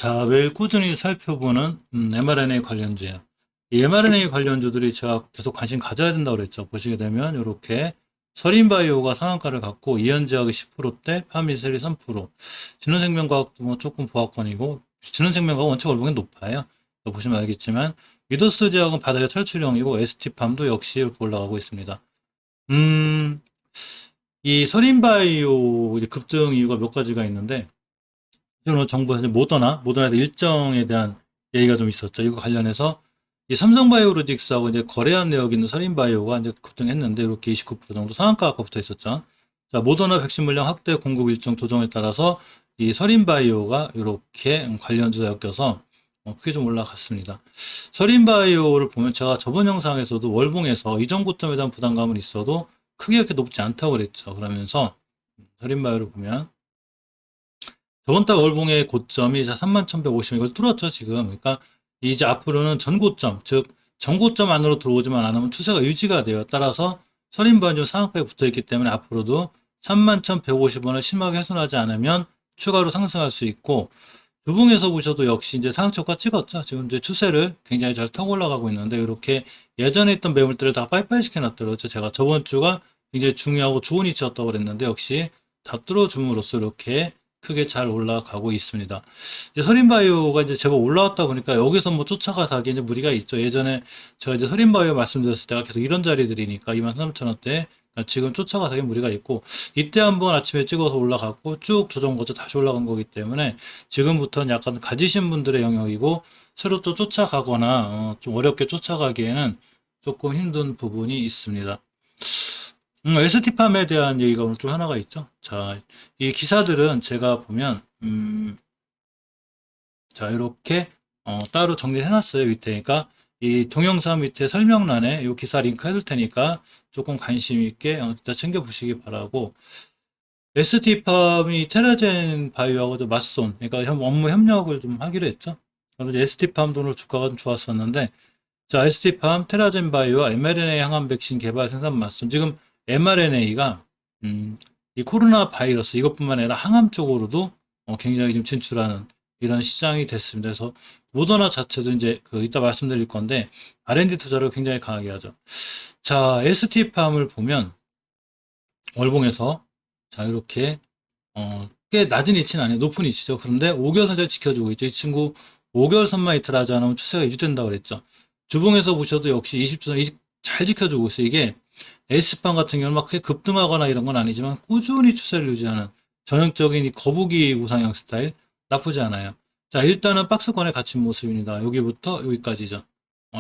자, 매일 꾸준히 살펴보는 mRNA 관련주예요. 이 mRNA 관련주들이 제가 계속 관심 가져야 된다고 그랬죠. 보시게 되면 이렇게 서린바이오가 상한가를 갖고 이현제약이 10%대, 파미셀이 3%, 진원생명과학도 뭐 조금 보합권이고 진원생명과학 원체 월봉이 높아요. 보시면 알겠지만 미더스 제약은 바닥에 탈출형이고 ST팜도 역시 이렇게 올라가고 있습니다. 이 서린바이오 급등 이유가 몇 가지가 있는데 오늘 정부에서 모더나에서 일정에 대한 얘기가 좀 있었죠. 이거 관련해서 이 삼성바이오로직스하고 이제 거래한 내역 있는 서린바이오가 이제 급등했는데 이렇게 29% 정도 상한가가 붙어 있었죠. 자, 모더나 백신 물량 확대 공급 일정 조정에 따라서 이 서린바이오가 이렇게 관련주가 엮여서 크게 좀 올라갔습니다. 서린바이오를 보면 제가 저번 영상에서도 월봉에서 이전 고점에 대한 부담감은 있어도 크게 그렇게 높지 않다고 그랬죠. 그러면서 서린바이오를 보면 저번 달 월봉의 고점이 31,150원 이걸 뚫었죠 지금. 그러니까 이제 앞으로는 전고점, 즉 전고점 안으로 들어오지만 않으면 추세가 유지가 돼요. 따라서 선인반전 상한가에 붙어 있기 때문에 앞으로도 31,150원을 심하게 훼손하지 않으면 추가로 상승할 수 있고, 주봉에서 보셔도 역시 이제 상한초가 찍었죠. 지금 이제 추세를 굉장히 잘 타고 올라가고 있는데, 이렇게 예전에 있던 매물들을 다 빠이빠이 시켜놨더라고요. 제가 저번 주가 굉장히 중요하고 좋은 위치였다고 그랬는데, 역시 다 뚫어줌으로써 이렇게 크게 잘 올라가고 있습니다. 이제 서린바이오가 이제 제법 올라왔다 보니까 여기서 뭐 쫓아가서 하기 이제 무리가 있죠. 예전에 제가 이제 서린바이오 말씀드렸을 때가 계속 이런 자리들이니까 23,000원대 지금 쫓아가서 하기 무리가 있고, 이때 한번 아침에 찍어서 올라갔고 쭉 조정 거쳐 다시 올라간 거기 때문에 지금부터는 약간 가지신 분들의 영역이고, 새로 또 쫓아가거나 좀 어렵게 쫓아가기에는 조금 힘든 부분이 있습니다. ST팜에 대한 얘기가 오늘 좀 하나가 있죠. 자, 이 기사들은 제가 보면, 자, 이렇게, 따로 정리를 해놨어요. 밑에. 그러니까, 이 동영상 밑에 설명란에 이 기사 링크 해둘 테니까 조금 관심 있게 일단 챙겨보시기 바라고, ST팜이 테라젠 바이오하고 맞손, 그러니까 업무 협력을 좀 하기로 했죠. 그래서 ST팜 돈으로 주가가 좀 좋았었는데, 자, ST팜, 테라젠 바이오와 mRNA 항암 백신 개발 생산 맞손. 지금 mRNA가 이 코로나 바이러스 이것뿐만 아니라 항암 쪽으로도 굉장히 좀 진출하는 이런 시장이 됐습니다. 그래서 모더나 자체도 이제 이따 말씀드릴 건데 R&D 투자를 굉장히 강하게 하죠. 자, ST팜을 보면 월봉에서 자 이렇게 꽤 낮은 위치는 아니에요. 높은 위치죠. 그런데 5개월선 잘 지켜주고 있죠. 이 친구 5개월선만 이틀하지 않으면 추세가 유지된다고 그랬죠. 주봉에서 보셔도 역시 20주선 잘 지켜주고 있어요. 이게 S빵 같은 경우는 막 크게 급등하거나 이런 건 아니지만 꾸준히 추세를 유지하는 전형적인 이 거북이 우상향 스타일 나쁘지 않아요. 자, 일단은 박스권에 갇힌 모습입니다. 여기부터 여기까지죠.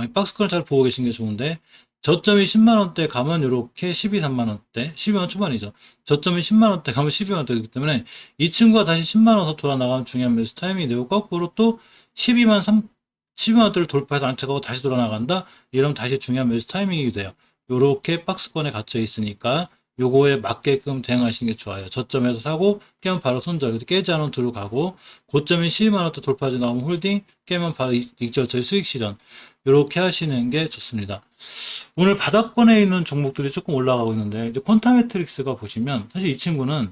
이 박스권을 잘 보고 계신 게 좋은데, 저점이 10만원대 가면 이렇게 12, 3만원대, 12만원 초반이죠. 저점이 10만원대 가면 12만원대이기 때문에 이 친구가 다시 10만원에서 돌아나가면 중요한 매수 타이밍이 되고, 거꾸로 또 12만 3, 12만원대를 돌파해서 안착하고 다시 돌아나간다? 이러면 다시 중요한 매수 타이밍이 돼요. 요렇게 박스권에 갇혀 있으니까 요거에 맞게끔 대응하시는 게 좋아요. 저점에서 사고 깨면 바로 손절, 깨지 않으면 들어가고, 고점이 12만원대 돌파하지 나오면 홀딩, 깨면 바로 익절처의 수익 실현, 요렇게 하시는 게 좋습니다. 오늘 바닥권에 있는 종목들이 조금 올라가고 있는데, 이제 퀀타메트릭스가 보시면 사실 이 친구는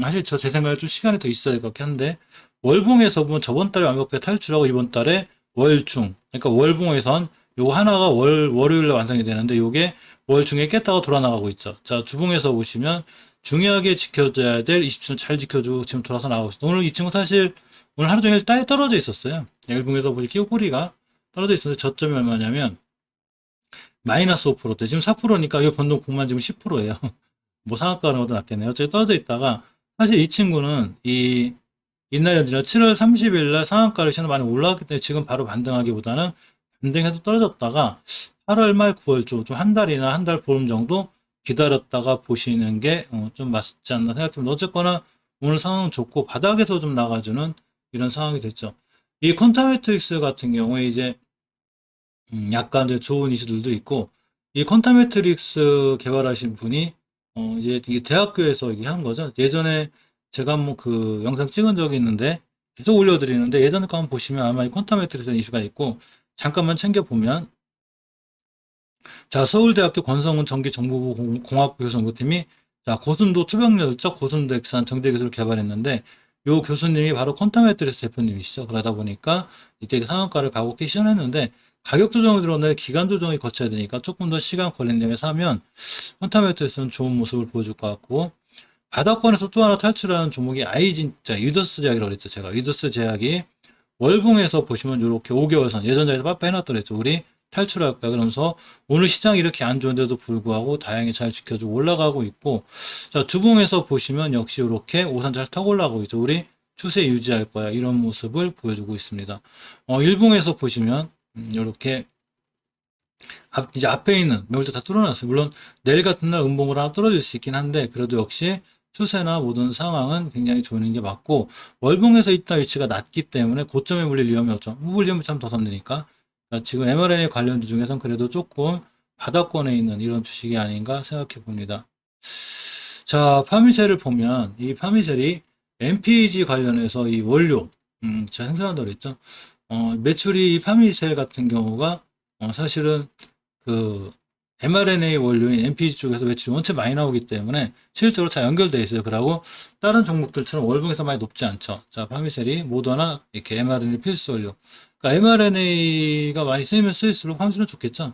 사실 제 생각에 좀 시간이 더 있어야 될 것 같긴 한데, 월봉에서 보면 저번 달에 완벽하게 탈출하고 이번 달에 월중, 그러니까 월봉에선 요거 하나가 월요일에 완성이 되는데 요게 월중에 깼다가 돌아나가고 있죠. 자, 주봉에서 보시면 중요하게 지켜줘야 될 20분 잘 지켜주고 지금 돌아서 나가고 있어요. 오늘 이 친구 사실 오늘 하루 종일 땅에 떨어져 있었어요. 일봉에서 보시면 꼬리가 떨어져 있었는데 저점이 얼마냐면 마이너스 5%대 지금 4%니까 이 변동 폭만 지금 10%예요. 뭐 상한가는 것도 낫겠네요. 어차피 떨어져 있다가 사실 이 친구는 이 이날 연지나 7월 30일 날 상한가를 시는 많이 올라왔기 때문에 지금 바로 반등하기보다는 반등해도 떨어졌다가 8월 말 9월 초 좀 한 달이나 한 달 보름 정도 기다렸다가 보시는 게 좀 맞지 않나 생각합니다. 어쨌거나 오늘 상황 좋고 바닥에서 좀 나가주는 이런 상황이 됐죠. 이 퀀타메트릭스 같은 경우에 이제 약간 이제 좋은 이슈들도 있고, 이 퀀타메트릭스 개발하신 분이 이제 이 대학교에서 이게 한 거죠. 예전에 제가 뭐 그 영상 찍은 적이 있는데 계속 올려드리는데, 예전에 거 한번 보시면 아마 이 퀀타메트릭스 이슈가 있고, 잠깐만 챙겨보면, 자, 서울대학교 권성훈 전기정보공학부 교수 연구팀이 자, 고순도 투병열적 고순도 엑스한 정제 기술을 개발했는데, 요 교수님이 바로 퀀텀매트리스 대표님이시죠. 그러다 보니까 이때 상한가를 가고 시전했는데 가격 조정이 들어오는데 기간 조정이 거쳐야 되니까 조금 더 시간 걸린다면 사면 퀀텀매트리스는 좋은 모습을 보여줄 것 같고, 바닥권에서 또 하나 탈출하는 종목이 진짜 유더스 제약이라고 그랬죠. 제가 유더스 제약이 월봉에서 보시면 이렇게 5개월선 예전 자리에서 빠빠 해놨더랬죠. 우리 탈출할까 그러면서 오늘 시장이 이렇게 안 좋은데도 불구하고 다행히 잘 지켜주고 올라가고 있고, 자 주봉에서 보시면 역시 이렇게 오선 잘 타고 올라가고 있죠. 우리 추세 유지할 거야 이런 모습을 보여주고 있습니다. 일봉에서 보시면 이렇게 이제 앞에 있는 매물대 다 뚫어놨어요. 물론 내일 같은 날 음봉으로 하나 떨어질 수 있긴 한데 그래도 역시 추세나 모든 상황은 굉장히 좋은 게 맞고, 월봉에서 있다 위치가 낮기 때문에 고점에 물릴 위험이 없죠. 물릴 위험이 참 더 섭니까? 지금 mRNA 관련주 중에서는 그래도 조금 바닥권에 있는 이런 주식이 아닌가 생각해 봅니다. 자, 파미셀을 보면 이 파미셀이 MPG 관련해서 이 원료 제가 생산한다고 그랬죠. 매출이 파미셀 같은 경우가 사실은 그 mRNA 원료인 MPG 쪽에서 매출이 원체 많이 나오기 때문에 실질적으로 잘 연결되어 있어요. 그러고 다른 종목들처럼 월봉에서 많이 높지 않죠. 자, 파미셀이 모더나 이렇게 mRNA 필수 원료. 그러니까 mRNA가 많이 쓰이면 쓰일수록 파미셀은 좋겠죠.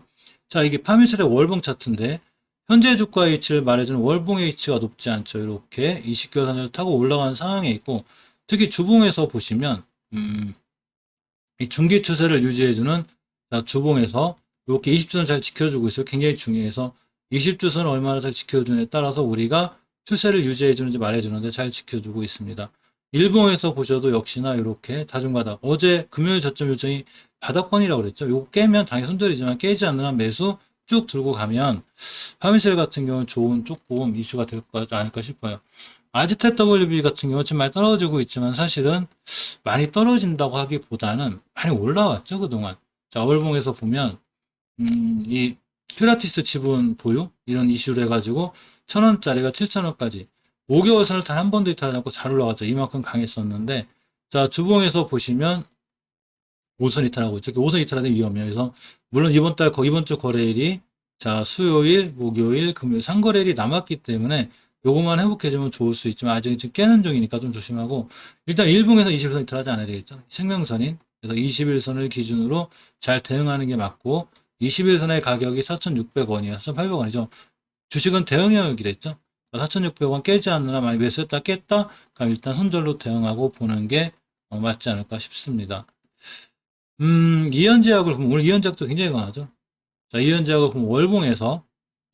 자, 이게 파미셀의 월봉 차트인데 현재 주가 위치를 말해주는 월봉의 위치가 높지 않죠. 이렇게 20개월 선을 타고 올라가는 상황에 있고, 특히 주봉에서 보시면 이 중기 추세를 유지해주는 주봉에서 이렇게 20주선 잘 지켜주고 있어요. 굉장히 중요해서 20주선 얼마나 잘 지켜주느냐에 따라서 우리가 추세를 유지해주는지 말해주는데 잘 지켜주고 있습니다. 일봉에서 보셔도 역시나 이렇게 다중바닥, 어제 금요일 저점 요청이 바닥권이라고 그랬죠. 요거 깨면 당연히 손절이지만 깨지 않는 한 매수 쭉 들고 가면 파미셀 같은 경우는 좋은 조금 이슈가 될 것 않을까 싶어요. 아지텍 WB 같은 경우는 지금 많이 떨어지고 있지만 사실은 많이 떨어진다고 하기보다는 많이 올라왔죠, 그동안. 자, 월봉에서 보면 이 퓨라티스 지분 보유 이런 이슈를 해가지고 1,000원짜리가 7,000원까지 5개월 선을 단 한 번도 이탈하지 않고 잘 올라갔죠. 이만큼 강했었는데, 자 주봉에서 보시면 5선 이탈하고 있죠. 5선 이탈하는 위험해요. 그래서 물론 이번 주 거래일이 자 수요일, 목요일, 금요일 3거래일이 남았기 때문에 요것만 회복해주면 좋을 수 있지만 아직 지금 깨는 중이니까 좀 조심하고, 일단 일봉에서 21선 이탈하지 않아야 되겠죠. 생명선인 그래서 21선을 기준으로 잘 대응하는 게 맞고, 21선의 가격이 4,600원이에요. 4,800원이죠. 주식은 대응 영역이랬죠. 4,600원 깨지 않느라 많이 매수했다 깼다 그럼 일단 손절로 대응하고 보는 게 맞지 않을까 싶습니다. 이현제약을 보면 오늘 이현제약도 굉장히 강하죠. 자, 이현제약을 보면 월봉에서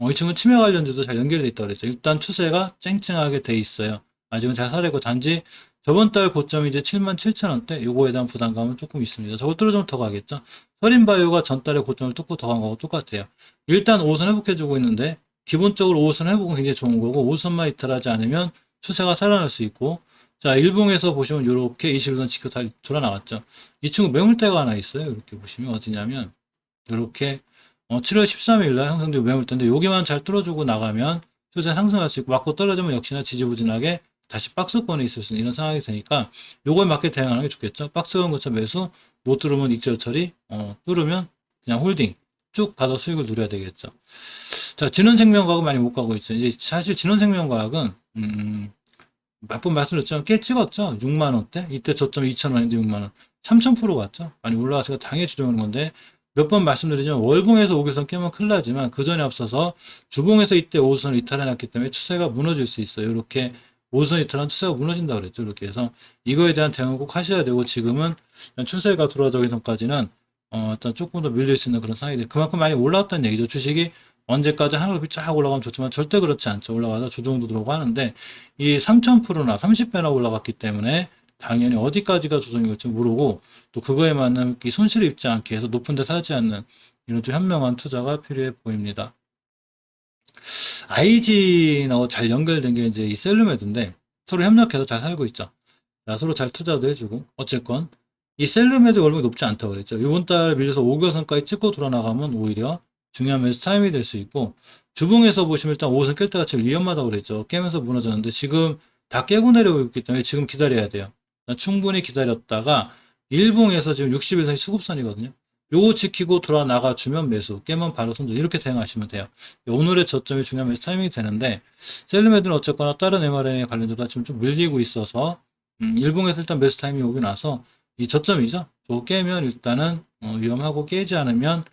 이 친구는 치매 관련주도 잘 연결되어 있다고 그랬죠. 일단 추세가 쨍쨍하게 돼 있어요. 아직은 잘 살아있고, 단지 저번 달 고점이 이제 77,000원대, 요거에 대한 부담감은 조금 있습니다. 저걸 뚫어주면 더 가겠죠. 서린바이오가 전달에 고점을 뚫고 더 간 거하고 똑같아요. 일단 5선 회복해주고 있는데, 기본적으로 5선 회복은 굉장히 좋은 거고, 5선만 이탈하지 않으면 추세가 살아날 수 있고, 자, 일봉에서 보시면 이렇게 21선 지켜 돌아 나왔죠. 이 친구 매물대가 하나 있어요. 이렇게 보시면 어디냐면, 이렇게 7월 13일 날 형성된 매물대인데, 여기만 잘 뚫어주고 나가면 추세 상승할 수 있고, 맞고 떨어지면 역시나 지지부진하게 다시 박스권에 있을 수 있는 이런 상황이 되니까 요거에 맞게 대응하는 게 좋겠죠. 박스권 거쳐 매수, 못 뚫으면 익절 처리, 뚫으면 그냥 홀딩 쭉 받아 수익을 누려야 되겠죠. 자, 진원생명과학은 많이 못 가고 있죠. 이제 사실 진원생명과학은 몇 번 말씀드렸지만 꽤 찍었죠. 6만원대 이때 저점 2,000원인데 6만원 3,000% 갔죠. 많이 올라가서 당연히 주저하는 건데, 몇 번 말씀드리지만 월봉에서 5개선 깨면 큰일 나지만 그 전에 앞서서 주봉에서 이때 5선을 이탈해놨기 때문에 추세가 무너질 수 있어요. 이렇게 5선 이탈한 추세가 무너진다고 그랬죠. 이렇게 해서 이거에 대한 대응을 꼭 하셔야 되고, 지금은 추세가 들어가기 전까지는 일단 조금 더 밀릴 수 있는 그런 상황이 돼. 그만큼 많이 올라왔다는 얘기죠. 주식이 언제까지 하늘높이 쫙 올라가면 좋지만 절대 그렇지 않죠. 올라가다 조정도 들어오고 하는데, 이 3,000%나 30배나 올라갔기 때문에 당연히 어디까지가 조정이 올지 모르고, 또 그거에 맞는 이 손실을 입지 않게 해서 높은 데 사지 않는 이런 좀 현명한 투자가 필요해 보입니다. IG하고 잘 연결된 게 이제 이 셀루메드인데, 서로 협력해서 잘 살고 있죠. 자, 서로 잘 투자도 해주고, 어쨌건 이 셀루메드 월봉이 높지 않다고 그랬죠. 이번 달 밀려서 5개선까지 찍고 돌아나가면 오히려 중요한 매수 타임이 될 수 있고, 주봉에서 보시면 일단 5선 깰 때가 제일 위험하다고 그랬죠. 깨면서 무너졌는데 지금 다 깨고 내려오고 있기 때문에 지금 기다려야 돼요. 충분히 기다렸다가 일봉에서 지금 60일선이 수급선이거든요. 요거 지키고 돌아 나가 주면 매수, 깨면 바로 손절, 이렇게 대응하시면 돼요. 오늘의 저점이 중요한 매수 타이밍이 되는데, 셀루메드는 어쨌거나 다른 mRNA 관련주가 지금 좀 밀리고 있어서 일봉에서 일단 매수 타이밍이 오고 나서 이 저점이죠. 저거 깨면 일단은 위험하고 깨지 않으면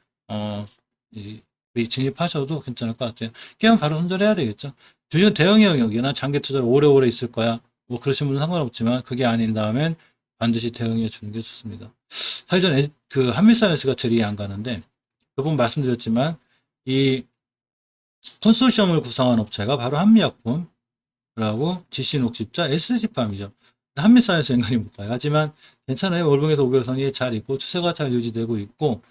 이 진입하셔도 괜찮을 것 같아요. 깨면 바로 손절해야 되겠죠. 주식은 대형의 영역이나 장기 투자를 오래오래 있을 거야. 뭐 그러신 분은 상관없지만 그게 아닌 다음엔 반드시 대응해 주는 게 좋습니다. 사실 저는 그 한미사이언스가 제일 이해 안 가는데 그분 말씀드렸지만 이 컨소시엄을 구성한 업체가 바로 한미약품라고 GC녹십자 SD팜이죠. 한미사이언스 연관이 뭘까요? 하지만 괜찮아요. 월봉에서 5개선이 잘 있고 추세가 잘 유지되고 있고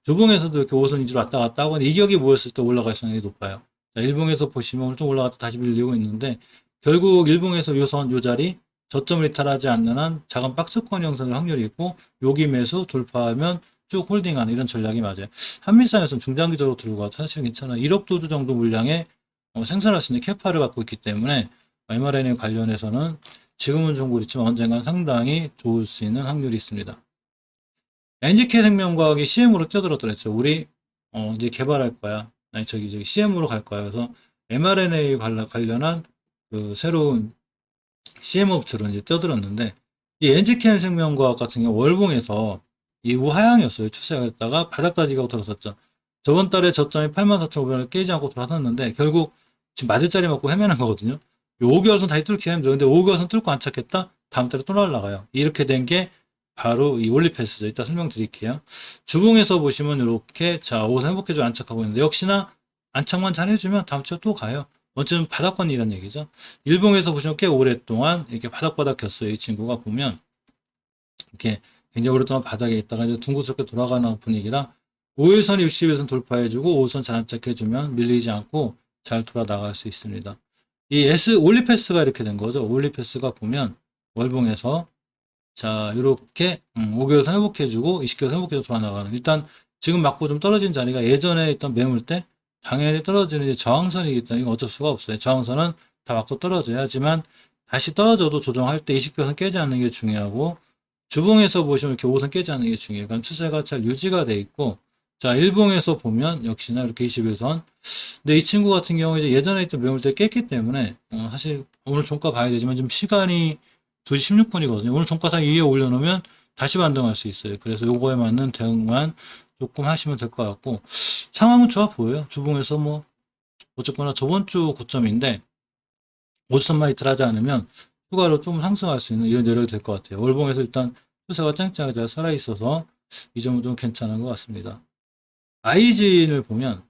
주봉에서도 이렇게 5선 위주로 왔다 갔다 하고 이격이 모였을 때 올라갈 가능성이 높아요. 자, 일봉에서 보시면 오늘 좀 올라갔다 다시 밀리고 있는데 결국 일봉에서 요선 요 자리 저점을 이탈하지 않는 한 작은 박스권 형성일 확률이 있고 여기 매수 돌파하면 쭉 홀딩하는 이런 전략이 맞아요. 한미사이언스는 중장기적으로 들고 가도 사실은 괜찮아요. 1억 도주 정도 물량의 생산할 수 있는 캐파를 갖고 있기 때문에 mRNA 관련해서는 지금은 좀 그렇지만 언젠간 상당히 좋을 수 있는 확률이 있습니다. NGK 생명과학이 CM으로 뛰어들었더랬죠. 우리 이제 개발할 거야. 아니 저기 CM으로 갈 거야. 그래서 mRNA 관련한 그 새로운 CM 업체로 이제 뛰어들었는데 이 NGK 생명과학 같은 경우 월봉에서 이 우하향이었어요. 추세가 바닥 다지고 들어섰죠. 저번 달에 저점이 84,500원을 깨지 않고 돌아섰는데 결국 지금 맞을 자리 맞고 헤매는 거거든요. 5개월선 다시 뚫기 힘들어. 근데 5개월선 뚫고 안 찾겠다? 다음 달에 또 날라가요. 이렇게 된 게 바로 이 올리패스죠. 이따 설명드릴게요. 주봉에서 보시면 이렇게 자 5선 회복해줘 안착하고 있는데 역시나 안착만 잘 해주면 다음 주에 또 가요. 어쨌든 바닥권이라는 얘기죠. 일봉에서 보시면 꽤 오랫동안 이렇게 바닥바닥 겼어요. 이 친구가 보면 이렇게 굉장히 오랫동안 바닥에 있다가 이제 둥그스럽게 돌아가는 분위기라 5일선, 60일선 돌파해주고 5선 잘 안착해주면 밀리지 않고 잘 돌아 나갈 수 있습니다. 이 올리패스가 이렇게 된 거죠. 올리패스가 보면 월봉에서 자 이렇게 5개월선 회복해주고 20개월선 회복해서 돌아 나가는 일단 지금 맞고 좀 떨어진 자리가 예전에 있던 매물 때 당연히 떨어지는 이제 저항선이기 때문에 이건 어쩔 수가 없어요. 저항선은 다 맞고 떨어져야 하지만 다시 떨어져도 조정할 때 20개선 깨지 않는 게 중요하고 주봉에서 보시면 이렇게 5선 깨지 않는 게 중요해요. 그러니까 추세가 잘 유지가 돼 있고 자 일봉에서 보면 역시나 이렇게 21선 근데 이 친구 같은 경우 이제 예전에 있던 매물대 깼기 때문에 사실 오늘 종가 봐야 되지만 지금 시간이 2시 16분이거든요. 오늘 종가상 위에 올려놓으면 다시 반등할 수 있어요. 그래서 요거에 맞는 대응만 조금 하시면 될 것 같고 상황은 좋아 보여요. 주봉에서 뭐 어쨌거나 저번 주 고점인데 5선만 이틀하지 않으면 추가로 좀 상승할 수 있는 이런 내력이 될 것 같아요. 월봉에서 일단 추세가 짱짱하게 잘 살아있어서 이 점은 좀 괜찮은 것 같습니다. 아이진을 보면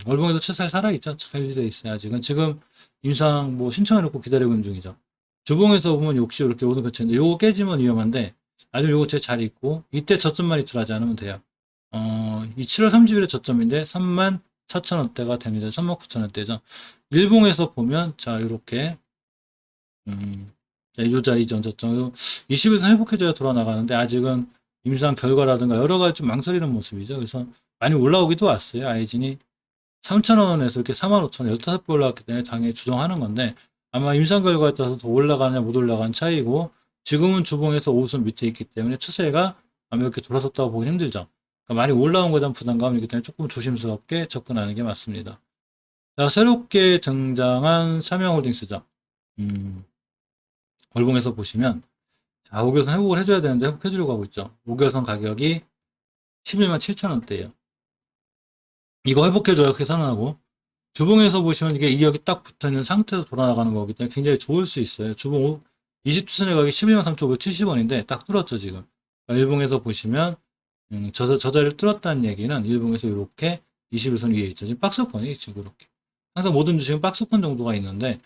월봉에도 추세 살아있죠. 잘 유지되어 있어요. 아직은 지금 임상 뭐 신청해놓고 기다리고 있는 중이죠. 주봉에서 보면 역시 이렇게 오는 거치인데 요거 깨지면 위험한데 아직 요거 잘 있고 이때 저점만 이틀하지 않으면 돼요. 이 7월 30일에 저점인데 34,000원대가 됩니다. 39,000원대죠. 일봉에서 보면 자 이렇게 이 자리 저점 20일선 회복해줘야 돌아 나가는데 아직은 임상 결과라든가 여러 가지 좀 망설이는 모습이죠. 그래서 많이 올라오기도 왔어요. 아이진이 3,000원에서 이렇게 45,000원 15배 올라갔기 때문에 당연히 주정하는 건데 아마 임상 결과에 따라서 더 올라가느냐 못 올라가는 차이고 지금은 주봉에서 5선 밑에 있기 때문에 추세가 아마 이렇게 돌아섰다고 보기 힘들죠. 그러니까 많이 올라온 거에 대한 부담감이 있기 때문에 조금 조심스럽게 접근하는 게 맞습니다. 자, 새롭게 등장한 삼양홀딩스죠. 월봉에서 보시면 자, 5개선 회복을 해줘야 되는데 회복해주려고 하고 있죠. 5개선 가격이 11만 7천원대예요. 이거 회복해줘야 계산하고 주봉에서 보시면 이게 이격이 딱 붙어있는 상태에서 돌아나가는 거기 때문에 굉장히 좋을 수 있어요. 주봉 20주선의 가격이 11만 3,570원인데 딱 뚫었죠 지금. 일봉에서 보시면 저 자리를 뚫었다는 얘기는 일봉에서 이렇게 21선 위에 있죠. 지금 박스권이 지금 이렇게. 항상 모든 주식은 박스권 정도가 있는데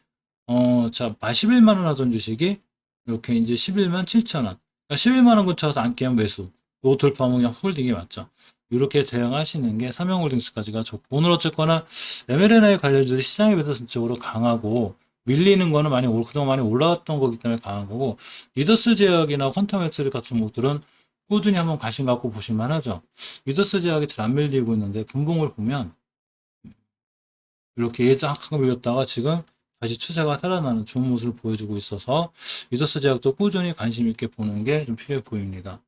자 11만 원 하던 주식이 이렇게 이제 11만 7천 원. 그러니까 11만 원 근처 가서 안 깨면 매수. 요 돌파하면 그냥 홀딩이 맞죠. 이렇게 대응하시는 게 삼양홀딩스까지가 좋고 오늘 어쨌거나 mRNA 관련주들이 시장에 비해서 전적으로 강하고 밀리는 거는 그동안 많이 올라왔던 거기 때문에 강한 거고 리더스 제약이나 퀀텀엑스 같은 것들은 꾸준히 한번 관심 갖고 보실만 하죠. 리더스 제약이 잘 안 밀리고 있는데 분봉을 보면 이렇게 예전하게 밀렸다가 지금 다시 추세가 살아나는 좋은 모습을 보여주고 있어서 리더스 제약도 꾸준히 관심 있게 보는 게 좀 필요해 보입니다.